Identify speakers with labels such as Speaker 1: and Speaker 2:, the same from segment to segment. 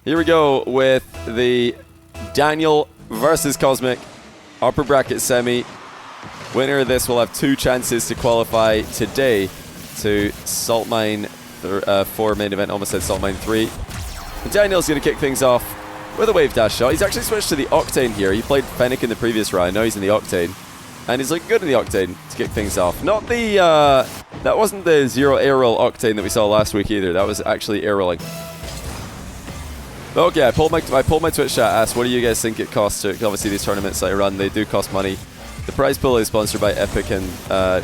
Speaker 1: Here we go with the Daniel versus Cosmic upper bracket semi. Winner of this will have 2 chances to qualify today to Salt Mine 4 main event. Almost said Salt Mine 3. And Daniel's going to kick things off with a wave dash shot. He's actually switched to the Octane here. He played Fennec in the previous round. Now he's in the Octane. And he's looking good in the Octane to kick things off. Not the, that wasn't the 0 air roll Octane that we saw last week either. That was actually air rolling. Okay, I pulled my Twitch chat, asked what do you guys think it costs to, obviously these tournaments that I run, they do cost money. The prize pool is sponsored by Epic, and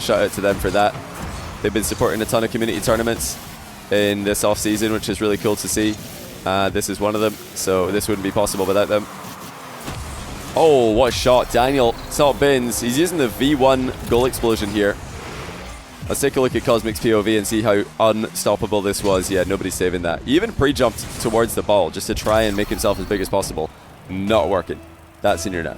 Speaker 1: shout out to them for that. They've been supporting a ton of community tournaments in this off season, which is really cool to see. This is one of them, so this wouldn't be possible without them. Oh, what a shot. Daniel, top bins. He's using the V1 goal explosion here. Let's take a look at Cosmic's POV and see how unstoppable this was. Yeah, nobody's saving that. He even pre-jumped towards the ball just to try and make himself as big as possible. Not working. That's in your net.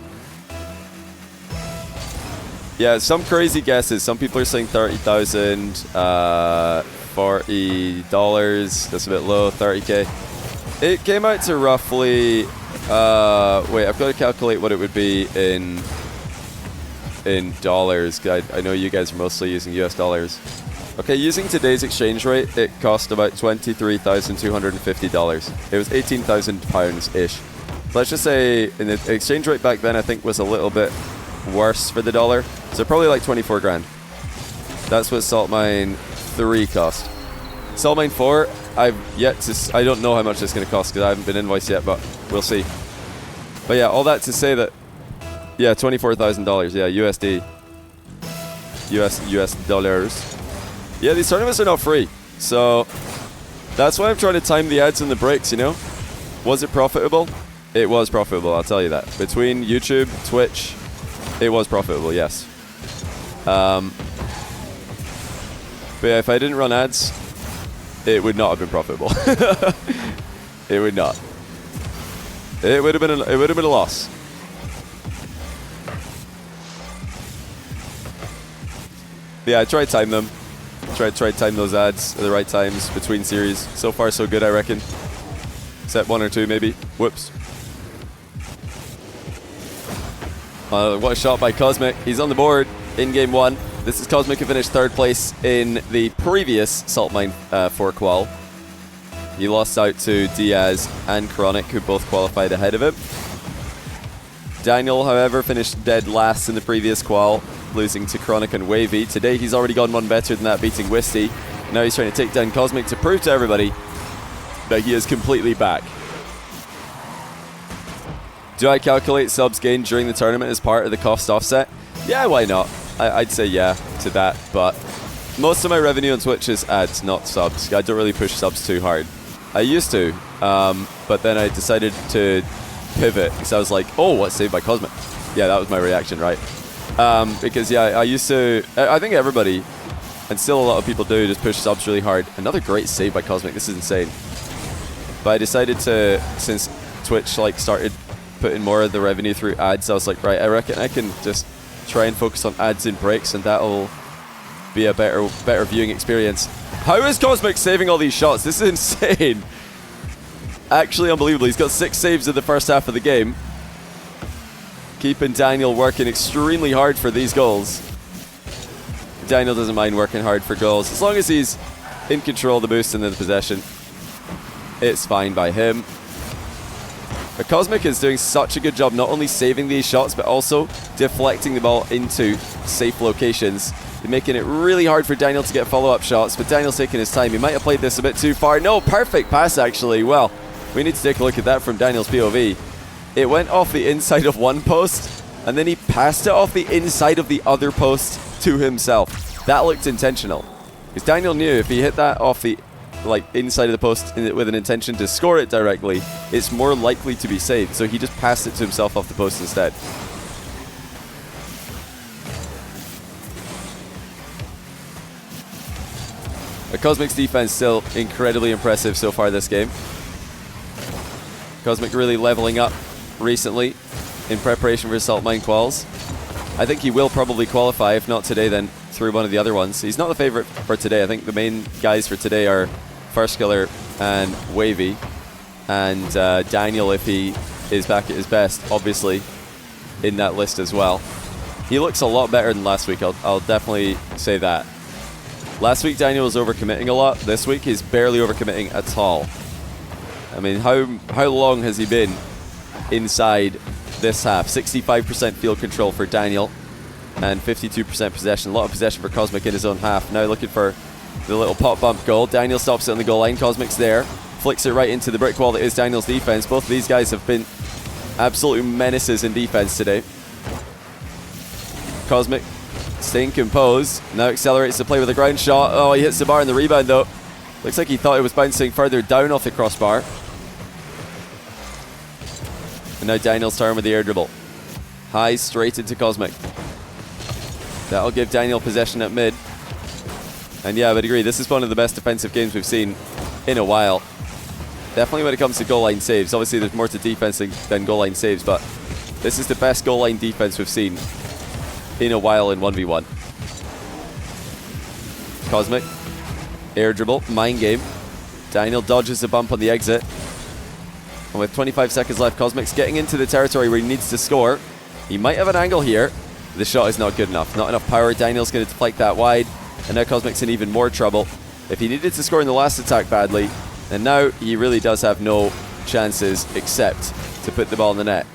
Speaker 1: Yeah, some crazy guesses. Some people are saying 30,000, $40. That's a bit low, 30K. It came out to roughly... wait, I've got to calculate what it would be in dollars. I know you guys are mostly using US dollars. Okay, using today's exchange rate, it cost about $23,250. It was £18,000-ish. So let's just say, in the exchange rate back then, I think was a little bit worse for the dollar. So probably like 24 grand. That's what Salt Mine 3 cost. Salt Mine 4, I've yet to... I don't know how much it's going to cost because I haven't been invoiced yet, but we'll see. But yeah, all that to say that... Yeah, $24,000. Yeah, USD. US dollars. Yeah, these tournaments are not free. So that's why I'm trying to time the ads and the breaks, you know? Was it profitable? It was profitable, I'll tell you that. Between YouTube, Twitch, it was profitable, yes. But yeah, if I didn't run ads, it would not have been profitable. It would not. It would have been a loss. Yeah, I tried to time them. Try to time those ads at the right times between series. So far, so good, I reckon. Set 1 or 2, maybe. Whoops. What a shot by Cosmic. He's on the board in game 1. This is Cosmic, who finished 3rd place in the previous Salt Mine 4 qual. He lost out to Diaz and Chronic, who both qualified ahead of him. Daniel, however, finished dead last in the previous qual, losing to Chronic and Wavy. Today, he's already gone one better than that, beating Wisty. Now he's trying to take down Cosmic to prove to everybody that he is completely back. Do I calculate subs gained during the tournament as part of the cost offset? Yeah, why not? I'd say yeah to that, but most of my revenue on Twitch is ads, not subs. I don't really push subs too hard. I used to, but then I decided to pivot because I was like, oh, what's Saved by Cosmic? Yeah, that was my reaction, right? Because yeah, I used to, I think everybody, and still a lot of people do, just push subs really hard. Another great save by Cosmic, this is insane. But I decided to, since Twitch like started putting more of the revenue through ads, I was like, right, I reckon I can just try and focus on ads and breaks, and that'll be a better viewing experience. How is Cosmic saving all these shots? This is insane. Actually unbelievable. He's got 6 saves in the first half of the game. Keeping Daniel working extremely hard for these goals. Daniel doesn't mind working hard for goals. As long as he's in control of the boost and the possession, it's fine by him. But Cosmic is doing such a good job not only saving these shots, but also deflecting the ball into safe locations. They're making it really hard for Daniel to get follow-up shots, but Daniel's taking his time. He might have played this a bit too far. No, perfect pass, actually. Well, we need to take a look at that from Daniel's POV. It went off the inside of one post, and then he passed it off the inside of the other post to himself. That looked intentional. Because Daniel knew if he hit that off the inside of the post with an intention to score it directly, it's more likely to be saved. So he just passed it to himself off the post instead. The Cosmic's defense still incredibly impressive so far this game. Cosmic really leveling up recently in preparation for Salt Mine quals. I think he will probably qualify, if not today, then through one of the other ones. He's not the favorite for today. I think the main guys for today are First Killer and Wavy. And Daniel, if he is back at his best, obviously in that list as well. He looks a lot better than last week, I'll definitely say that. Last week, Daniel was overcommitting a lot. This week, he's barely overcommitting at all. I mean, how long has he been inside this half? 65% field control for Daniel and 52% possession. A lot of possession for Cosmic in his own half. Now looking for the little pop bump goal. Daniel stops it on the goal line. Cosmic's there. Flicks it right into the brick wall that is Daniel's defense. Both of these guys have been absolute menaces in defense today. Cosmic staying composed. Now accelerates the play with a ground shot. Oh, he hits the bar in the rebound though. Looks like he thought it was bouncing further down off the crossbar. And now Daniel's turn with the air dribble. High straight into Cosmic. That'll give Daniel possession at mid. And yeah, I would agree, this is one of the best defensive games we've seen in a while. Definitely when it comes to goal line saves. Obviously there's more to defense than goal line saves, but this is the best goal line defense we've seen in a while in 1v1. Cosmic. Air dribble. Mind game. Daniel dodges the bump on the exit. And with 25 seconds left, Cosmic's getting into the territory where he needs to score. He might have an angle here. The shot is not good enough. Not enough power. Daniel's going to deflect that wide. And now Cosmic's in even more trouble. If he needed to score in the last attack badly, and now he really does have no chances except to put the ball in the net.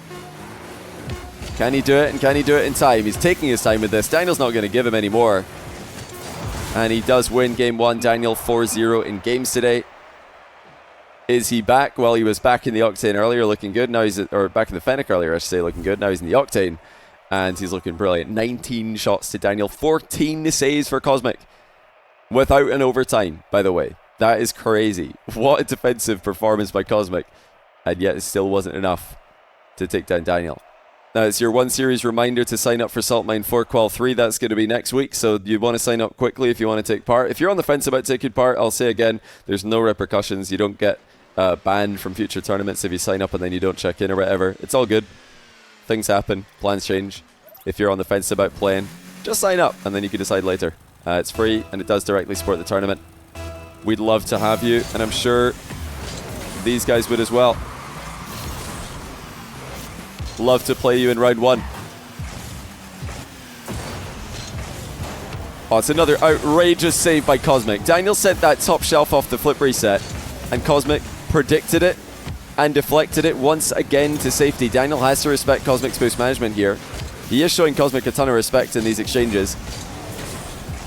Speaker 1: Can he do it? And can he do it in time? He's taking his time with this. Daniel's not going to give him any more. And he does win game one. Daniel 4-0 in games today. Is he back? Well, he was back in the Octane earlier looking good. Now he's, or back in the Fennec earlier, I should say, looking good. Now he's in the Octane. And he's looking brilliant. 19 shots to Daniel. 14 saves for Cosmic. Without an overtime, by the way. That is crazy. What a defensive performance by Cosmic. And yet it still wasn't enough to take down Daniel. Now it's your one series reminder to sign up for Saltmine 4 Qual 3. That's going to be next week, so you want to sign up quickly if you want to take part. If you're on the fence about taking part, I'll say again, there's no repercussions. You don't get banned from future tournaments if you sign up and then you don't check in or whatever. It's all good. Things happen. Plans change. If you're on the fence about playing, just sign up and then you can decide later. It's free and it does directly support the tournament. We'd love to have you, and I'm sure these guys would as well. Love to play you in round one. Oh, it's another outrageous save by Cosmic. Daniel sent that top shelf off the flip reset, and Cosmic predicted it and deflected it once again to safety. Daniel has to respect Cosmic's boost management here. He is showing Cosmic a ton of respect in these exchanges.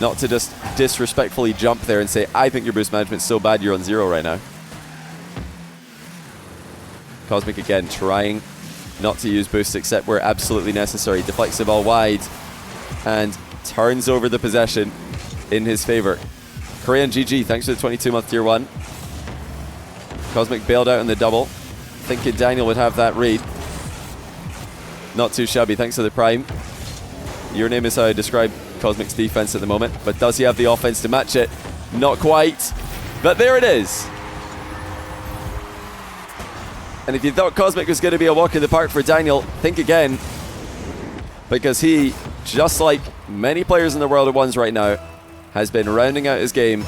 Speaker 1: Not to just disrespectfully jump there and say, I think your boost management's so bad you're on 0 right now. Cosmic again trying not to use boost except where absolutely necessary. Deflects the ball wide and turns over the possession in his favor. Korean GG, thanks for the 22-month tier 1. Cosmic bailed out on the double, thinking Daniel would have that read. Not too shabby, thanks for the prime. Your name is how I describe Cosmic's defense at the moment, but does he have the offense to match it? Not quite, but there it is. And if you thought Cosmic was going to be a walk in the park for Daniel, think again, because he, just like many players in the World of Ones right now, has been rounding out his game.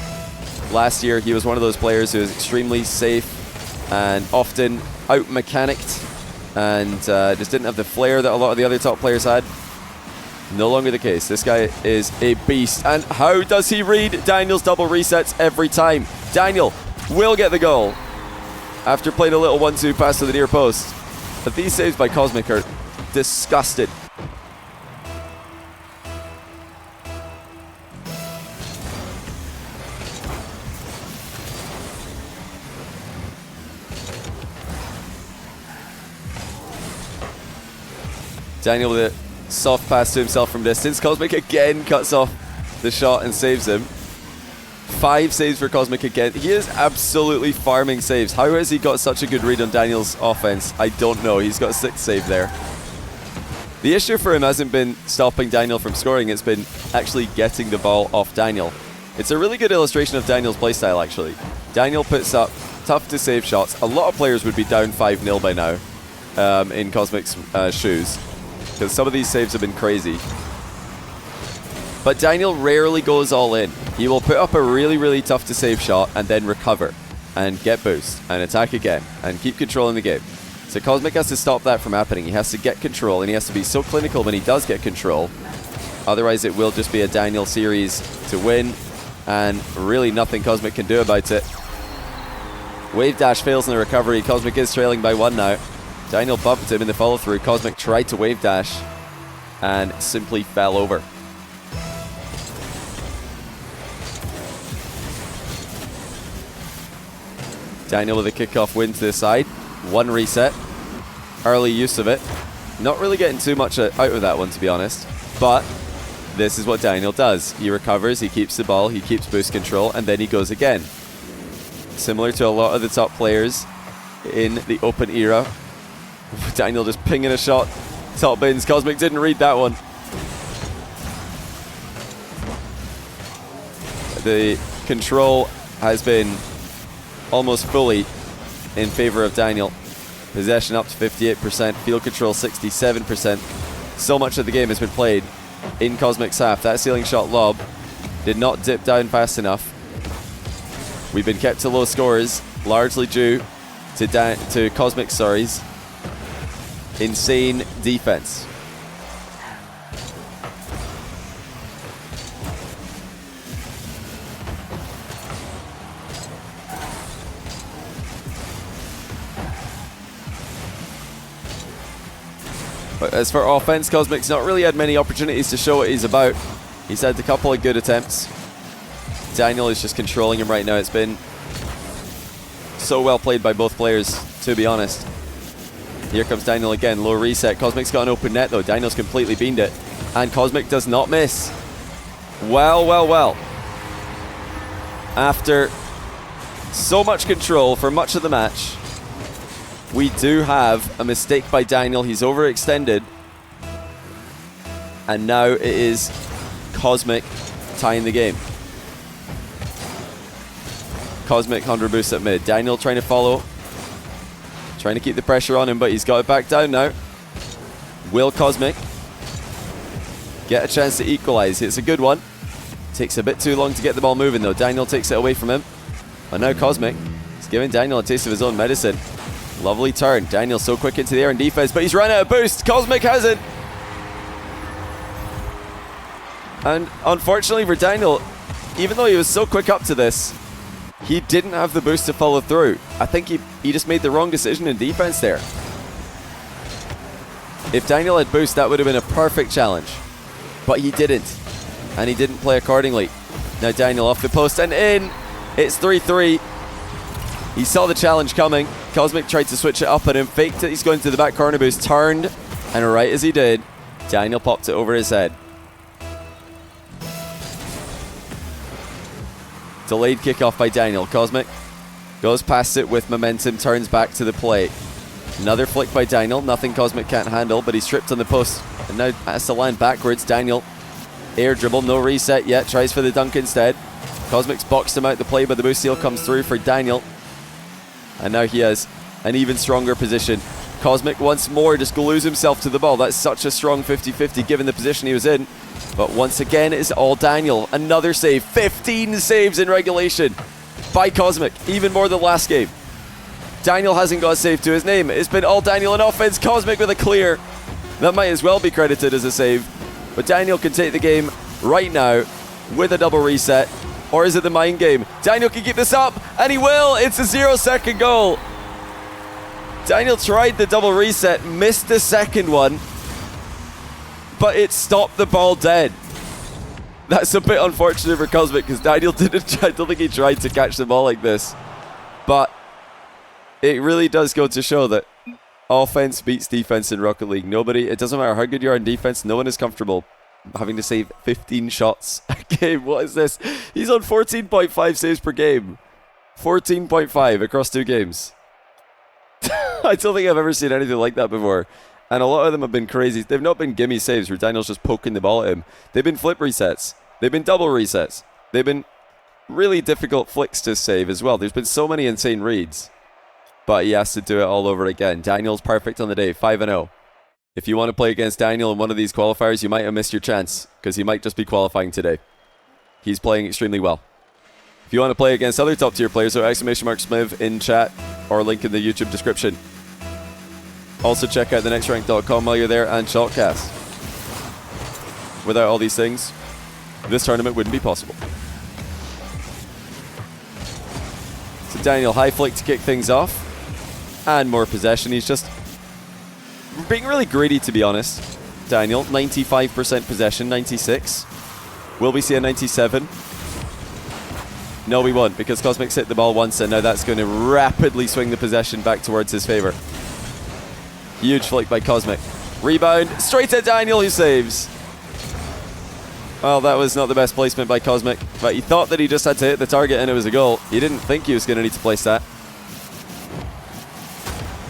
Speaker 1: Last year, he was one of those players who was extremely safe and often out-mechanicked and just didn't have the flair that a lot of the other top players had. No longer the case. This guy is a beast. And how does he read Daniel's double resets every time? Daniel will get the goal after playing a little 1-2 pass to the near post. But these saves by Cosmic are disgusted. Daniel with a soft pass to himself from distance. Cosmic again cuts off the shot and saves him. 5 saves for Cosmic again. He is absolutely farming saves. How has he got such a good read on Daniel's offense? I don't know. He's got a 6th save there. The issue for him hasn't been stopping Daniel from scoring. It's been actually getting the ball off Daniel. It's a really good illustration of Daniel's playstyle, actually. Daniel puts up tough to save shots. A lot of players would be down 5-0 by now in Cosmic's shoes, because some of these saves have been crazy. But Daniel rarely goes all in. He will put up a really, really tough to save shot and then recover. and get boost and attack again and keep controlling the game. So Cosmic has to stop that from happening. He has to get control, and he has to be so clinical when he does get control. Otherwise, it will just be a Daniel series to win, and really nothing Cosmic can do about it. Wave dash fails in the recovery. Cosmic is trailing by 1 now. Daniel bumped him in the follow-through. Cosmic tried to wave dash and simply fell over. Daniel with a kickoff win to the side. 1 reset. Early use of it. Not really getting too much out of that one, to be honest. But this is what Daniel does. He recovers, he keeps the ball, he keeps boost control, and then he goes again. Similar to a lot of the top players in the open era. Daniel just pinging a shot. Top bins. Cosmic didn't read that one. The control has been almost fully in favor of Daniel. Possession up to 58%, field control 67%. So much of the game has been played in Cosmic's half. That ceiling shot lob did not dip down fast enough. We've been kept to low scores, largely due to Cosmic's insane defense. But as for offense, Cosmic's not really had many opportunities to show what he's about. He's had a couple of good attempts. Daniel is just controlling him right now. It's been so well played by both players, to be honest. Here comes Daniel again. Low reset. Cosmic's got an open net, though. Daniel's completely beamed it. And Cosmic does not miss. Well, well, well. After so much control for much of the match, we do have a mistake by Daniel. He's overextended. And now it is Cosmic tying the game. Cosmic 100 boost at mid. Daniel trying to follow. Trying to keep the pressure on him, but he's got it back down now. Will Cosmic get a chance to equalize? It's a good one. Takes a bit too long to get the ball moving, though. Daniel takes it away from him. And now Cosmic is giving Daniel a taste of his own medicine. Lovely turn. Daniel so quick into the air in defense, but he's run out of boost. Cosmic hasn't. And unfortunately for Daniel, even though he was so quick up to this, he didn't have the boost to follow through. I think he just made the wrong decision in defense there. If Daniel had boost, that would have been a perfect challenge. But he didn't. And he didn't play accordingly. Now Daniel off the post and in. It's 3-3. He saw the challenge coming. Cosmic tried to switch it up on him. Faked it. He's going to the back corner boost. Turned. And right as he did, Daniel popped it over his head. Delayed kickoff by Daniel. Cosmic goes past it with momentum, turns back to the play. Another flick by Daniel. Nothing Cosmic can't handle, but he's tripped on the post and now has to land backwards. Daniel, air dribble, no reset yet. Tries for the dunk instead. Cosmic's boxed him out the play, but the boost steal comes through for Daniel. And now he has an even stronger position. Cosmic once more just glues himself to the ball. That's such a strong 50-50 given the position he was in. But once again, it's all Daniel. Another save. 15 saves in regulation by Cosmic. Even more than last game. Daniel hasn't got a save to his name. It's been all Daniel in offense. Cosmic with a clear. That might as well be credited as a save. But Daniel can take the game right now with a double reset. Or is it the mind game? Daniel can keep this up, and he will. It's a 0-second goal. Daniel tried the double reset, missed the second one, but it stopped the ball dead. That's a bit unfortunate for Cosmic because Daniel didn't. I don't think he tried to catch the ball like this. But it really does go to show that offense beats defense in Rocket League. It doesn't matter how good you are in defense, no one is comfortable having to save 15 shots a game. What is this? He's on 14.5 saves per game. 14.5 across 2 games. I don't think I've ever seen anything like that before. And a lot of them have been crazy. They've not been gimme saves where Daniel's just poking the ball at him. They've been flip resets. They've been double resets. They've been really difficult flicks to save as well. There's been so many insane reads. But he has to do it all over again. Daniel's perfect on the day, 5-0. If you want to play against Daniel in one of these qualifiers, you might have missed your chance because he might just be qualifying today. He's playing extremely well. If you want to play against other top tier players, so !Smiv in chat or link in the YouTube description. Also check out thenextrank.com while you're there and Shotcast. Without all these things, this tournament wouldn't be possible. So Daniel, high flick to kick things off. And more possession. He's just being really greedy, to be honest. Daniel, 95% possession, 96. Will we see a 97? No, we won't, because Cosmic's hit the ball once, and now that's going to rapidly swing the possession back towards his favor. Huge flick by Cosmic. Rebound, straight at Daniel, who saves. Well, that was not the best placement by Cosmic, but he thought that he just had to hit the target and it was a goal. He didn't think he was going to need to place that.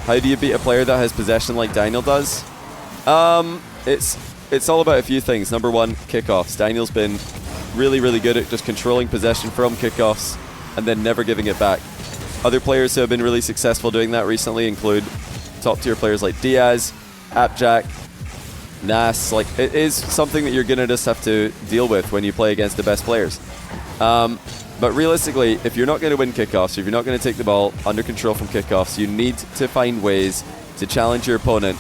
Speaker 1: How do you beat a player that has possession like Daniel does? It's all about a few things. Number one, kickoffs. Daniel's been really, really good at just controlling possession from kickoffs and then never giving it back. Other players who have been really successful doing that recently include top tier players like Diaz, Appjack, Nas. Like, it is something that you're going to just have to deal with when you play against the best players. But realistically, if you're not going to win kickoffs, if you're not going to take the ball under control from kickoffs, you need to find ways to challenge your opponent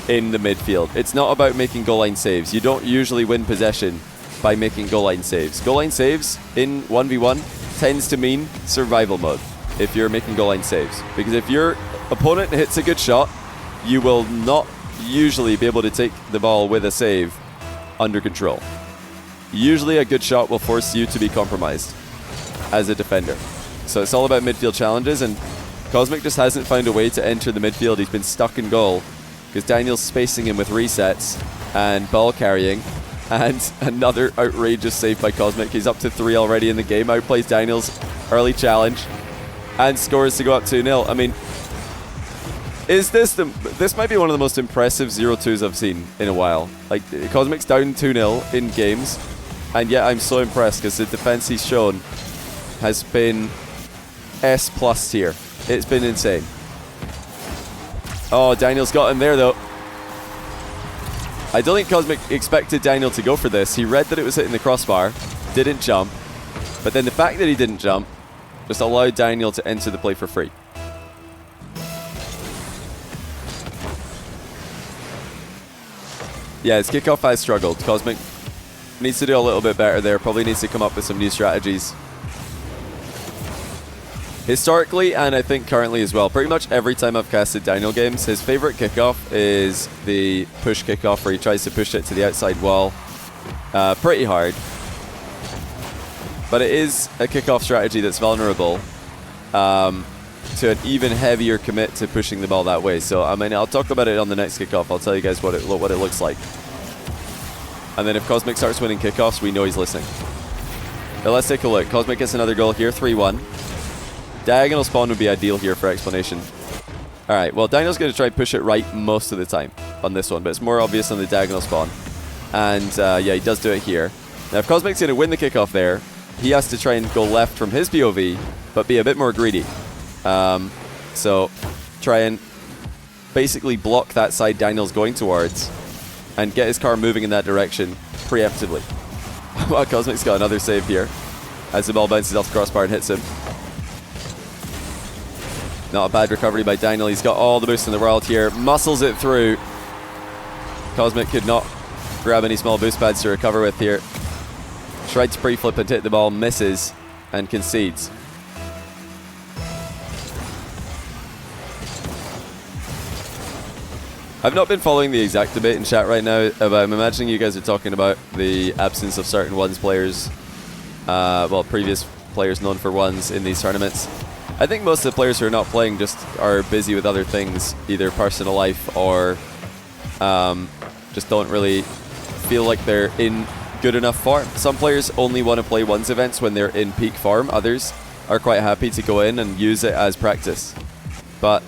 Speaker 1: in the midfield. It's not about making goal line saves. You don't usually win possession by making goal line saves. Goal line saves in 1v1 tends to mean survival mode if you're making goal line saves. Because if your opponent hits a good shot, you will not usually be able to take the ball with a save under control. Usually a good shot will force you to be compromised as a defender. So it's all about midfield challenges, and Cosmic just hasn't found a way to enter the midfield. He's been stuck in goal because Daniel's spacing him with resets and ball carrying. And another outrageous save by Cosmic. He's up to 3 already in the game. Outplays Daniel's early challenge and scores to go up 2-0. I mean, this might be one of the most impressive 0-2s I've seen in a while. Like, Cosmic's down 2-0 in games, and yet I'm so impressed because the defense he's shown has been S+ tier. It's been insane. Oh, Daniel's got him there though. I don't think Cosmic expected Daniel to go for this. He read that it was hitting the crossbar, didn't jump, but then the fact that he didn't jump just allowed Daniel to enter the play for free. Yeah, his kickoff has struggled. Cosmic needs to do a little bit better there. Probably needs to come up with some new strategies. Historically, and I think currently as well, pretty much every time I've casted Daniel games, his favorite kickoff is the push kickoff where he tries to push it to the outside wall pretty hard. But it is a kickoff strategy that's vulnerable to an even heavier commit to pushing the ball that way. So, I mean, I'll talk about it on the next kickoff. I'll tell you guys what it looks like. And then if Cosmic starts winning kickoffs, we know he's listening. But let's take a look. Cosmic gets another goal here, 3-1. Diagonal spawn would be ideal here for explanation. Alright, well, Daniel's going to try and push it right most of the time on this one, but it's more obvious on the diagonal spawn. And, yeah, he does do it here. Now, if Cosmic's going to win the kickoff there, he has to try and go left from his POV, but be a bit more greedy. So, try and basically block that side Daniel's going towards and get his car moving in that direction preemptively. Well, Cosmic's got another save here as the ball bounces off the crossbar and hits him. Not a bad recovery by Daniel. He's got all the boost in the world here. Muscles it through. Cosmic could not grab any small boost pads to recover with here. Tried to pre-flip and hit the ball, misses, and concedes. I've not been following the exact debate in chat right now, but I'm imagining you guys are talking about the absence of certain ones players, well, previous players known for ones in these tournaments. I think most of the players who are not playing just are busy with other things, either personal life or just don't really feel like they're in good enough form. Some players only want to play ones events when they're in peak form. Others are quite happy to go in and use it as practice. But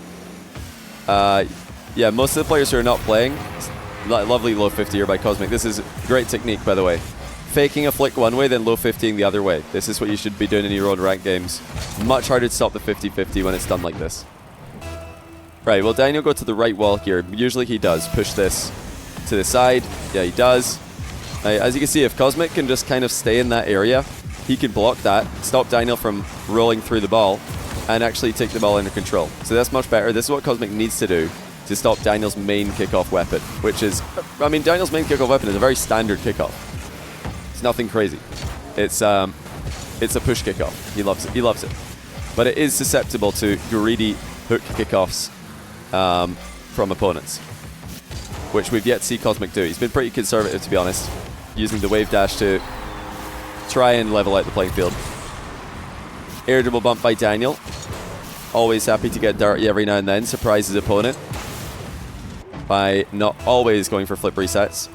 Speaker 1: yeah, most of the players who are not playing, lovely low 50 here by Cosmic. This is great technique, by the way. Faking a flick one way, then low 50ing the other way. This is what you should be doing in your own ranked games. Much harder to stop the 50-50 when it's done like this. Right, well, Daniel go to the right wall here. Usually he does push this to the side. Yeah, he does. As you can see, if Cosmic can just kind of stay in that area he can block that, stop Daniel from rolling through the ball, and actually take the ball under control. So that's much better. This is what Cosmic needs to do to stop Daniel's main kickoff weapon, which is, I mean, Daniel's main kickoff weapon is a very standard kickoff. It's nothing crazy. It's a push kickoff. He loves it. He loves it. But it is susceptible to greedy hook kickoffs from opponents, which we've yet to see Cosmic do. He's been pretty conservative, to be honest, using the wave dash to try and level out the playing field. Air dribble bump by Daniel. Always happy to get dirty every now and then. Surprise his opponent by not always going for flip resets.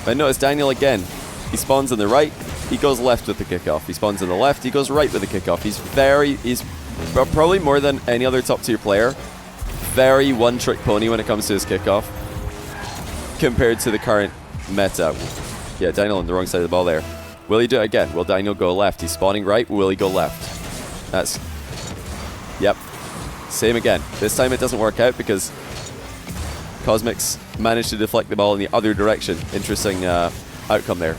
Speaker 1: But notice Daniel again. He spawns on the right. He goes left with the kickoff. He spawns on the left. He goes right with the kickoff. He's probably more than any other top tier player, very one-trick pony when it comes to his kickoff compared to the current meta. Yeah, Daniel on the wrong side of the ball there. Will he do it again? Will Daniel go left? He's spawning right. Will he go left? That's... Yep. Same again. This time it doesn't work out because Cosmic's managed to deflect the ball in the other direction. Interesting outcome there.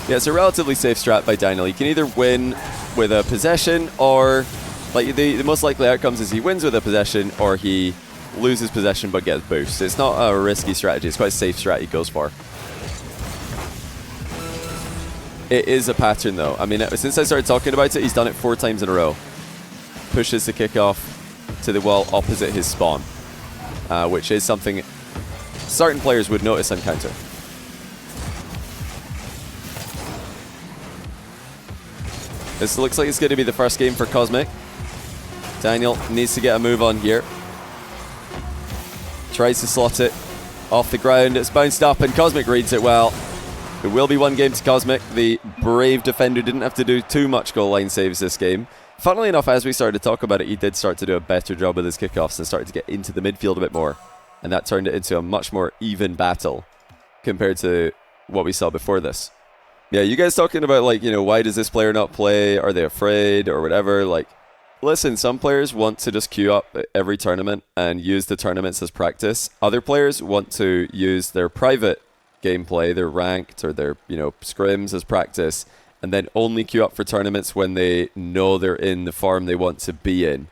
Speaker 1: Yeah, it's a relatively safe strat by Daniel. You can either win with a possession or... like the most likely outcomes is he wins with a possession or he loses possession but gets boost. It's not a risky strategy. It's quite a safe strat he goes for. It is a pattern though. I mean, since I started talking about it, he's done it 4 times in a row. Pushes the kickoff to the wall opposite his spawn, which is something certain players would notice on counter. This looks like it's going to be the first game for Cosmic. Daniel needs to get a move on here. Tries to slot it off the ground. It's bounced up and Cosmic reads it well. It will be 1 game to Cosmic. The brave defender didn't have to do too much goal line saves this game. Funnily enough, as we started to talk about it, he did start to do a better job with his kickoffs and started to get into the midfield a bit more. And that turned it into a much more even battle compared to what we saw before this. Yeah, you guys talking about, like, you know, why does this player not play? Are they afraid or whatever? Like, listen, some players want to just queue up every tournament and use the tournaments as practice. Other players want to use their private gameplay, their ranked or their, you know, scrims as practice, and then only queue up for tournaments when they know they're in the form they want to be in.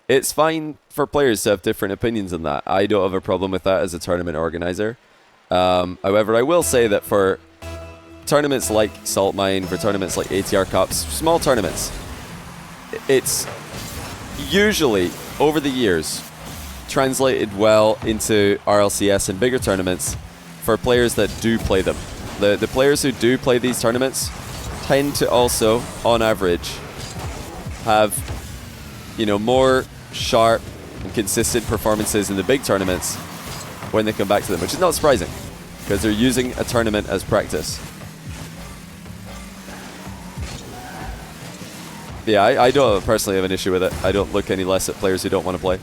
Speaker 1: It's fine for players to have different opinions on that. I don't have a problem with that as a tournament organizer. However, I will say that for tournaments like Salt Mine, for tournaments like ATR Cups, small tournaments, it's usually, over the years, translated well into RLCS and bigger tournaments for players that do play them. The players who do play these tournaments tend to also, on average, have, you know, more sharp and consistent performances in the big tournaments when they come back to them, which is not surprising because they're using a tournament as practice. Yeah, I don't personally have an issue with it. I don't look any less at players who don't want to play.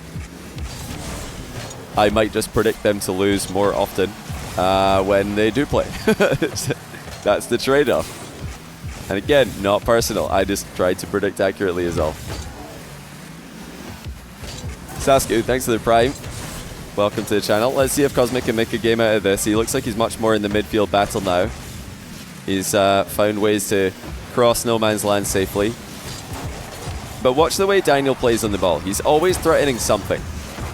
Speaker 1: I might just predict them to lose more often when they do play. That's the trade-off. And again, not personal. I just tried to predict accurately as well. Sasku, thanks for the prime. Welcome to the channel. Let's see if Cosmic can make a game out of this. He looks like he's much more in the midfield battle now. He's found ways to cross no man's land safely. But watch the way Daniel plays on the ball. He's always threatening something.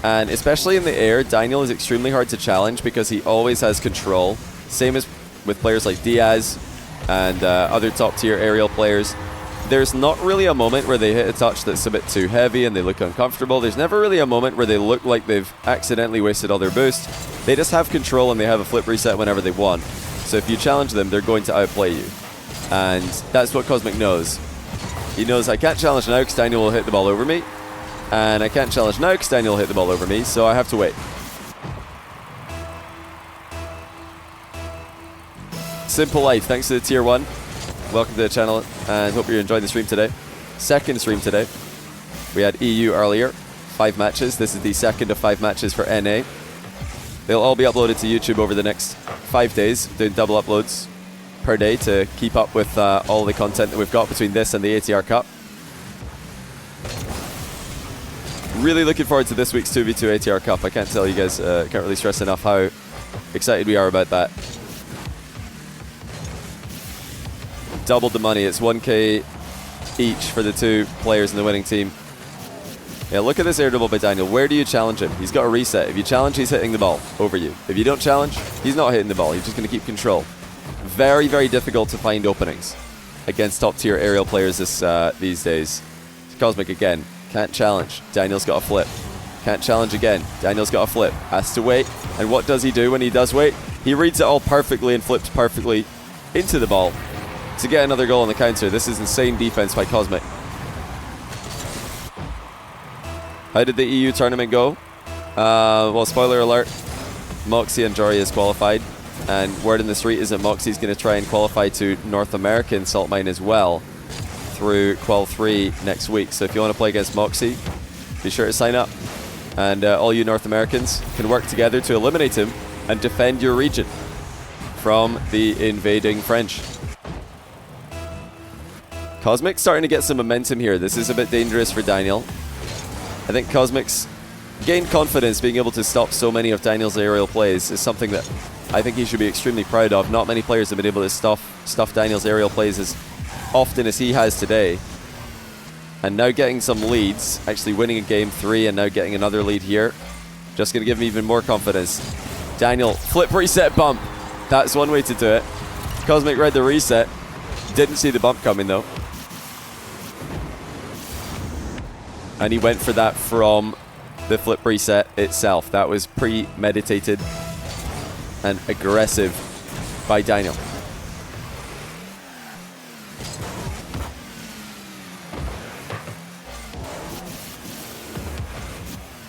Speaker 1: And especially in the air, Daniel is extremely hard to challenge because he always has control. Same as with players like Diaz and other top tier aerial players. There's not really a moment where they hit a touch that's a bit too heavy and they look uncomfortable. There's never really a moment where they look like they've accidentally wasted all their boost. They just have control and they have a flip reset whenever they want. So if you challenge them, they're going to outplay you. And that's what Cosmic knows. He knows I can't challenge now because Daniel will hit the ball over me. And I can't challenge now because Daniel will hit the ball over me, so I have to wait. Simple Life, thanks to the tier 1. Welcome to the channel and hope you're enjoying the stream today. Second stream today. We had EU earlier, 5 matches. This is the second of 5 matches for NA. They'll all be uploaded to YouTube over the next 5 days, doing double uploads per day to keep up with all the content that we've got between this and the ATR Cup. Really looking forward to this week's 2v2 ATR Cup. I can't tell you guys, can't really stress enough how excited we are about that. Doubled the money. It's 1k each for the 2 players in the winning team. Yeah, look at this air dribble by Daniel. Where do you challenge him? He's got a reset. If you challenge, he's hitting the ball over you. If you don't challenge, he's not hitting the ball. He's just going to keep control. Very, very difficult to find openings against top-tier aerial players these days. Cosmic again. Can't challenge. Daniel's got a flip. Can't challenge again. Daniel's got a flip. Has to wait. And what does he do when he does wait? He reads it all perfectly and flips perfectly into the ball to get another goal on the counter. This is insane defense by Cosmic. How did the EU tournament go? Well, spoiler alert, Moxie and Jory is qualified. And word in the street is that Moxie's going to try and qualify to North American Salt Mine as well through Qual 3 next week. So if you want to play against Moxie, be sure to sign up. And all you North Americans can work together to eliminate him and defend your region from the invading French. Cosmic's starting to get some momentum here. This is a bit dangerous for Daniel. I think Cosmic's gained confidence being able to stop so many of Daniel's aerial plays is something that I think he should be extremely proud of. Not many players have been able to stuff Daniel's aerial plays as often as he has today. And now getting some leads, actually winning a game 3 and now getting another lead here, just going to give him even more confidence. Daniel, flip reset bump. That's one way to do it. Cosmic read the reset. Didn't see the bump coming though. And he went for that from the flip reset itself. That was premeditated and aggressive by Daniel.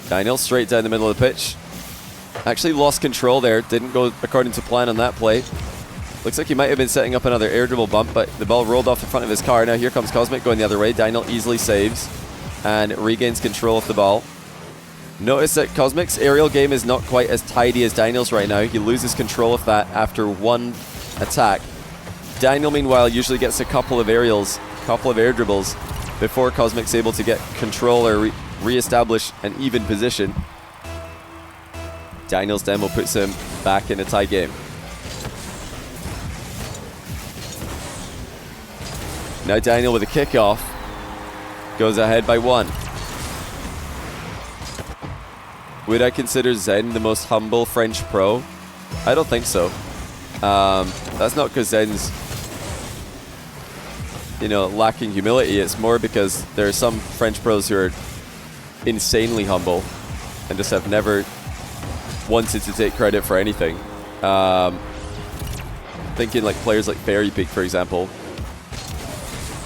Speaker 1: Daniel straight down the middle of the pitch. Actually lost control there. Didn't go according to plan on that play. Looks like he might have been setting up another air dribble bump, but the ball rolled off the front of his car. Now here comes Cosmic going the other way. Daniel easily saves and regains control of the ball. Notice that Cosmic's aerial game is not quite as tidy as Daniel's right now. He loses control of that after one attack. Daniel, meanwhile, usually gets a couple of aerials, couple of air dribbles before Cosmic's able to get control or re-establish an even position. Daniel's demo puts him back in a tie game. Now Daniel with a kickoff goes ahead by 1. Would I consider Zen the most humble French pro? I don't think so. That's not because Zen's, lacking humility. It's more because there are some French pros who are insanely humble and just have never wanted to take credit for anything. Thinking like players like FairJame, for example,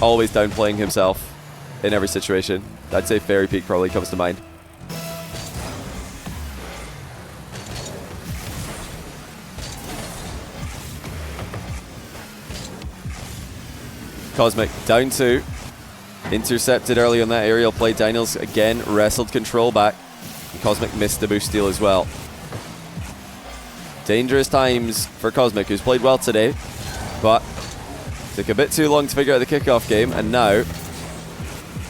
Speaker 1: always downplaying himself in every situation. I'd say FairJame probably comes to mind. Cosmic down 2. Intercepted early on that aerial play. Daniels again wrestled control back. And Cosmic missed the boost steal as well. Dangerous times for Cosmic, who's played well today, but took a bit too long to figure out the kickoff game, and now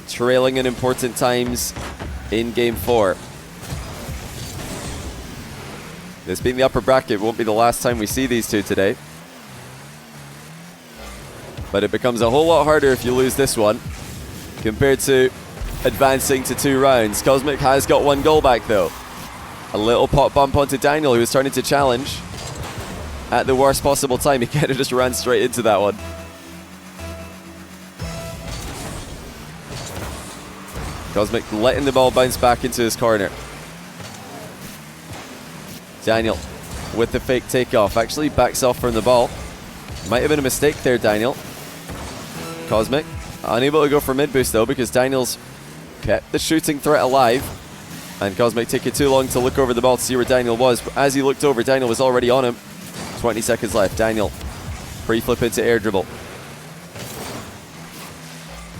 Speaker 1: trailing in important times in game 4. This being the upper bracket won't be the last time we see these two today. But it becomes a whole lot harder if you lose this one compared to advancing to 2 rounds. Cosmic has got 1 goal back though. A little pop bump onto Daniel, who was starting to challenge at the worst possible time. He kind of just ran straight into that one. Cosmic letting the ball bounce back into his corner. Daniel with the fake takeoff. Actually backs off from the ball. Might have been a mistake there, Daniel. Cosmic unable to go for mid boost though, because Daniel's kept the shooting threat alive. And Cosmic taking too long to look over the ball to see where Daniel was. But as he looked over, Daniel was already on him. 20 seconds left. Daniel pre-flip into air dribble.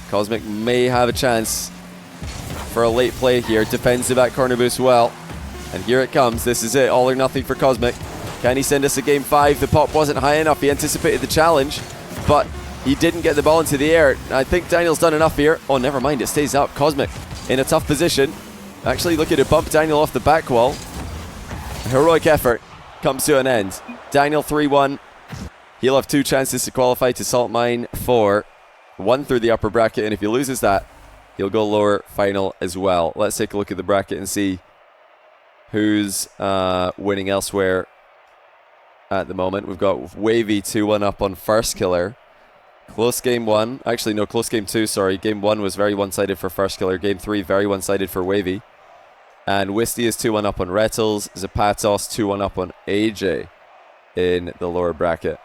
Speaker 1: Cosmic may have a chance for a late play here. Defends the back corner boost well. And here it comes. This is it. All or nothing for Cosmic. Can he send us a game 5? The pop wasn't high enough. He anticipated the challenge, but he didn't get the ball into the air. I think Daniel's done enough here. Oh, never mind. It stays up. Cosmic in a tough position. Actually looking to bump Daniel off the back wall. Heroic effort. comes to an end. Daniel 3-1. He'll have 2 chances to qualify to Salt Mine 4. 1 through the upper bracket, and if he loses that, he'll go lower final as well. Let's take a look at the bracket and see who's winning elsewhere at the moment. We've got Wavy 2-1 up on First Killer. Close game 1. Actually, no, close game 2, sorry. Game 1 was very one-sided for First Killer. Game 3, very one-sided for Wavy. And Wisty is 2-1 up on Rettles. Zapatos 2-1 up on AJ in the lower bracket.